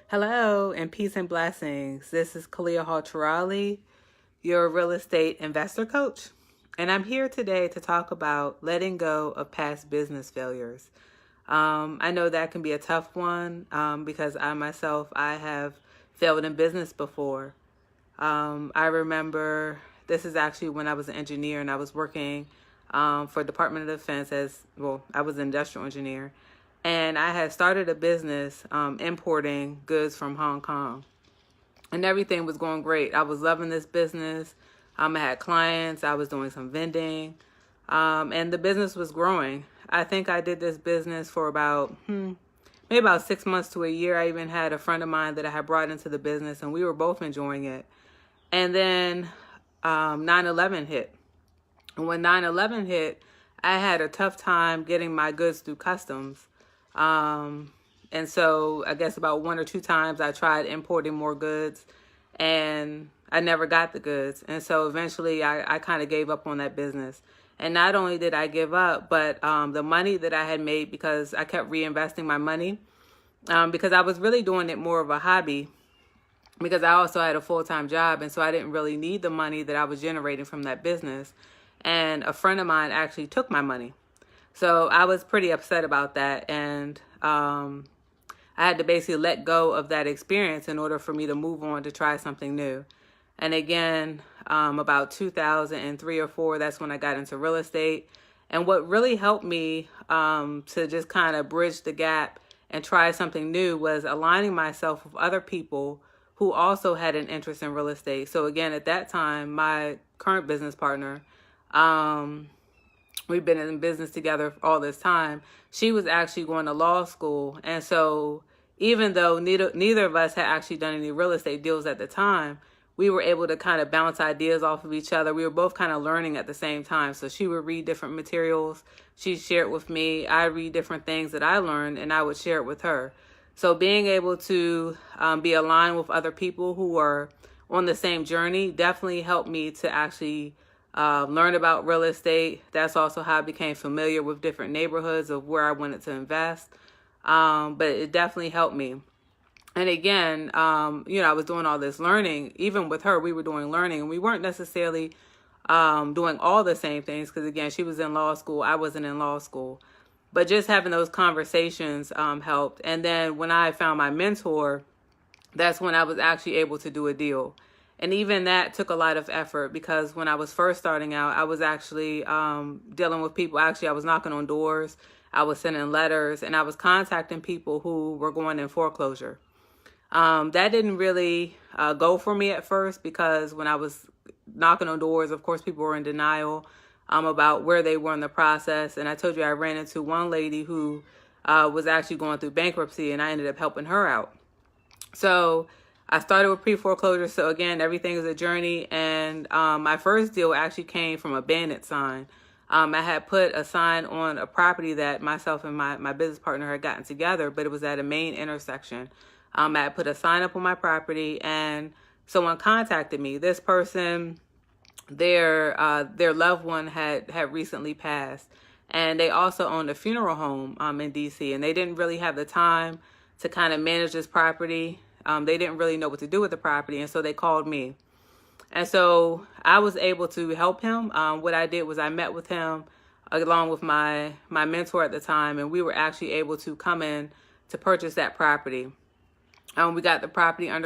Hello, and peace and blessings. This is Kalia Halterali, your real estate investor coach. And I'm here today to talk about letting go of past business failures. I know that can be a tough one because I have failed in business before. I remember this is actually when I was an engineer and I was working for Department of Defense I was an industrial engineer. And I had started a business importing goods from Hong Kong. And everything was going great. I was loving this business. I had clients. I was doing some vending. And the business was growing. I think I did this business for maybe about 6 months to a year. I even had a friend of mine that I had brought into the business, and we were both enjoying it. And then 9/11 hit. And when 9/11 hit, I had a tough time getting my goods through customs. And so I guess about 1 or 2 times I tried importing more goods and I never got the goods. And so eventually I kind of gave up on that business. And not only did I give up, but the money that I had made, because I kept reinvesting my money, because I was really doing it more of a hobby, because I also had a full-time job. And so I didn't really need the money that I was generating from that business. And a friend of mine actually took my money. So I was pretty upset about that, and I had to basically let go of that experience in order for me to move on to try something new. And again, about 2003 or 4, that's when I got into real estate. And what really helped me to just kind of bridge the gap and try something new was aligning myself with other people who also had an interest in real estate. So again, at that time, my current business partner, we've been in business together all this time. She was actually going to law school. And so even though neither of us had actually done any real estate deals at the time, we were able to kind of bounce ideas off of each other. We were both kind of learning at the same time. So she would read different materials. She'd share it with me. I read different things that I learned, and I would share it with her. So being able to be aligned with other people who are on the same journey definitely helped me to actually learn about real estate. That's also how I became familiar with different neighborhoods of where I wanted to invest. But it definitely helped me. And again, I was doing all this learning. Even with her, we were doing learning, and we weren't necessarily doing all the same things, because again, she was in law school, I wasn't in law school. But just having those conversations helped. And then when I found my mentor, that's when I was actually able to do a deal. And even that took a lot of effort, because when I was first starting out, I was actually dealing with people. Actually, I was knocking on doors. I was sending letters, and I was contacting people who were going in foreclosure. That didn't really go for me at first, because when I was knocking on doors, of course, people were in denial about where they were in the process. And I told you I ran into one lady who was actually going through bankruptcy, and I ended up helping her out. So I started with pre-foreclosure. So again, everything is a journey. And my first deal actually came from a bandit sign. I had put a sign on a property that myself and my business partner had gotten together, but it was at a main intersection. I had put a sign up on my property, and someone contacted me. This person, their loved one had recently passed, and they also owned a funeral home in DC, and they didn't really have the time to kind of manage this property. They didn't really know what to do with the property, and so they called me. And so I was able to help him. What I did was I met with him along with my mentor at the time, and we were actually able to come in to purchase that property. We got the property under